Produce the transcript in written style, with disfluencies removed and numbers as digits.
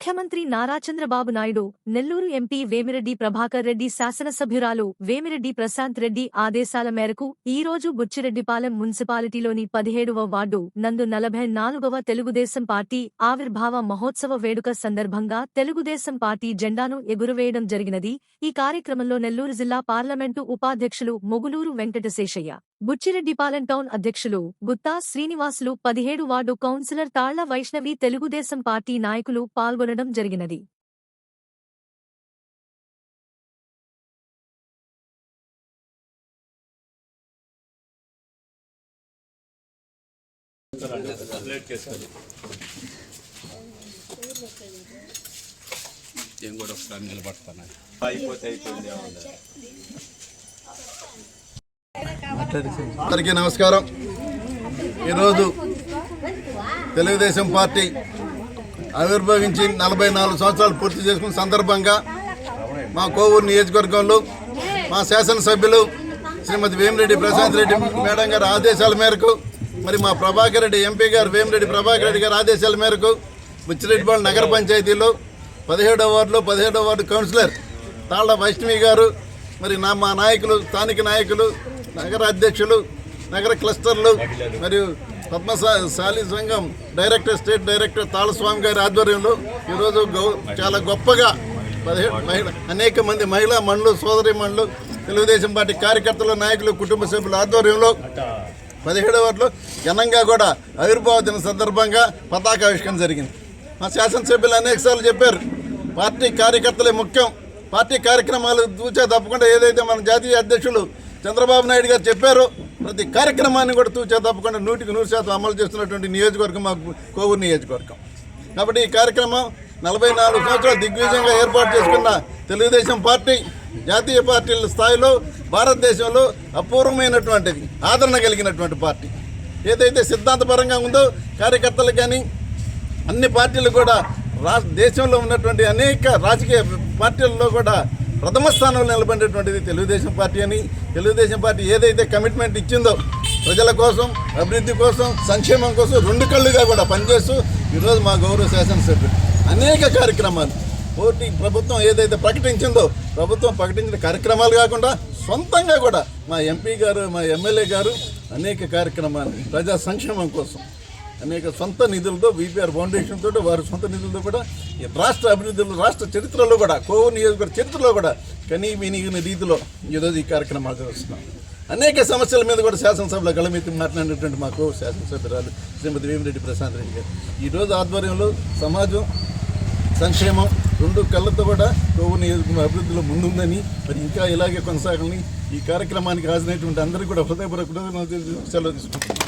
ముఖ్యమంత్రి నారా చంద్రబాబు నాయుడు, నెల్లూరు ఎంపీ వేమిరెడ్డి ప్రభాకర్ రెడ్డి, శాసనసభ్యురాలు వేమిరెడ్డి ప్రశాంత్ రెడ్డి ఆదేశాల మేరకు ఈరోజు బుచ్చిరెడ్డిపాలెం మున్సిపాలిటీలోని 17వ వార్డు నందు 44వ తెలుగుదేశం పార్టీ ఆవిర్భావ మహోత్సవ వేడుక సందర్భంగా తెలుగుదేశం పార్టీ జెండాను ఎగురవేయడం జరిగినది. ఈ కార్యక్రమంలో నెల్లూరు జిల్లా పార్లమెంటు ఉపాధ్యక్షులు మొగులూరు వెంకటశేషయ్య, బుచ్చిరెడ్డిపాలెం టౌన్ అధ్యక్షులు గుత్తా శ్రీనివాసులు, 17 వార్డు కౌన్సిలర్ తాళ్ల వైష్ణవి, తెలుగుదేశం పార్టీ నాయకులు పాల్గొనడం జరిగినది. అందరికీ నమస్కారం. ఈరోజు తెలుగుదేశం పార్టీ ఆవిర్భవించి 44 సంవత్సరాలు పూర్తి చేసుకున్న సందర్భంగా మా కోవూరు నియోజకవర్గంలో మా శాసనసభ్యులు శ్రీమతి వేమిరెడ్డి ప్రశాంత్ రెడ్డి మేడం గారి ఆదేశాల మేరకు, మరి మా ప్రభాకర్ రెడ్డి ఎంపీ గారు వేమిరెడ్డి ప్రభాకర్ రెడ్డి గారి ఆదేశాల మేరకు బుచ్చిరెడ్డిపాలెం నగర పంచాయతీలో 17వ వార్డు కౌన్సిలర్ తాళ్ల వైష్ణవి గారు, మరి మా నాయకులు, స్థానిక నాయకులు, నగర అధ్యక్షులు, నగర క్లస్టర్లు మరియు పద్మశాలి సంఘం డైరెక్టర్, స్టేట్ డైరెక్టర్ తాళస్వామి గారి ఆధ్వర్యంలో ఈరోజు చాలా గొప్పగా అనేక మంది మహిళా మండలు, సోదరి మండలు, తెలుగుదేశం పార్టీ కార్యకర్తలు, నాయకులు, కుటుంబ సభ్యుల ఆధ్వర్యంలో 17వ వార్డులో ఘనంగా కూడా ఆవిర్భావ దిన సందర్భంగా పతాకావిష్కరణ జరిగింది. మా శాసనసభ్యులు అనేకసార్లు చెప్పారు, పార్టీ కార్యకర్తలే ముఖ్యం, పార్టీ కార్యక్రమాలు తూచా తప్పకుండా ఏదైతే మన జాతీయ అధ్యక్షులు చంద్రబాబు నాయుడు గారు చెప్పారో ప్రతి కార్యక్రమాన్ని కూడా తూచా తప్పకుండా 100% అమలు చేస్తున్నటువంటి నియోజకవర్గం మా కోవూరు నియోజకవర్గం. కాబట్టి ఈ కార్యక్రమం 44 సంవత్సరాలు దిగ్విజయంగా ఏర్పాటు చేసుకున్న తెలుగుదేశం పార్టీ జాతీయ పార్టీల స్థాయిలో భారతదేశంలో అపూర్వమైనటువంటిది, ఆదరణ కలిగినటువంటి పార్టీ. ఏదైతే సిద్ధాంతపరంగా ఉందో కార్యకర్తలు కానీ అన్ని పార్టీలు కూడా దేశంలో ఉన్నటువంటి అనేక రాజకీయ పార్టీలలో కూడా ప్రథమ స్థానంలో నిలబడేటువంటిది తెలుగుదేశం పార్టీ అని, తెలుగుదేశం పార్టీ ఏదైతే కమిట్మెంట్ ఇచ్చిందో ప్రజల కోసం, అభివృద్ధి కోసం, సంక్షేమం కోసం 2 కళ్ళుగా కూడా పనిచేస్తూ ఈరోజు మా గౌరవ శాసనసభ్యులు అనేక కార్యక్రమాలు ప్రభుత్వం ఏదైతే ప్రకటించిందో, ప్రభుత్వం ప్రకటించిన కార్యక్రమాలు కాకుండా సొంతంగా కూడా మా ఎంపీ గారు, మా ఎమ్మెల్యే గారు అనేక కార్యక్రమాలు ప్రజా సంక్షేమం కోసం అనేక సొంత నిధులతో, బీపీఆర్ ఫౌండేషన్ తోటి వారి సొంత నిధులతో కూడా రాష్ట్ర అభివృద్ధిలో, రాష్ట్ర చరిత్రలో కూడా, కోవూరు నియోజకవర్గ చరిత్రలో కూడా కనీవినిగిన రీతిలో ఈరోజు ఈ కార్యక్రమాలు చేస్తున్నాం. అనేక సమస్యల మీద కూడా శాసనసభలో గళమెత్తి మాట్లాడినటువంటి మా కోవూరు శాసనసభ్యురాలు శ్రీమతి వేమిరెడ్డి ప్రశాంత్ రెడ్డి గారు ఈరోజు ఆధ్వర్యంలో సమాజం, సంక్షేమం 2 కళ్ళతో కూడా కోవూరు నియోజకవర్గం అభివృద్ధిలో ముందుందని, మరి ఇంకా ఇలాగే కొనసాగాలని ఈ కార్యక్రమానికి హాజరైనటువంటి అందరికీ కూడా హృదయపూర్వక సెలవు తీసుకుంటున్నాం.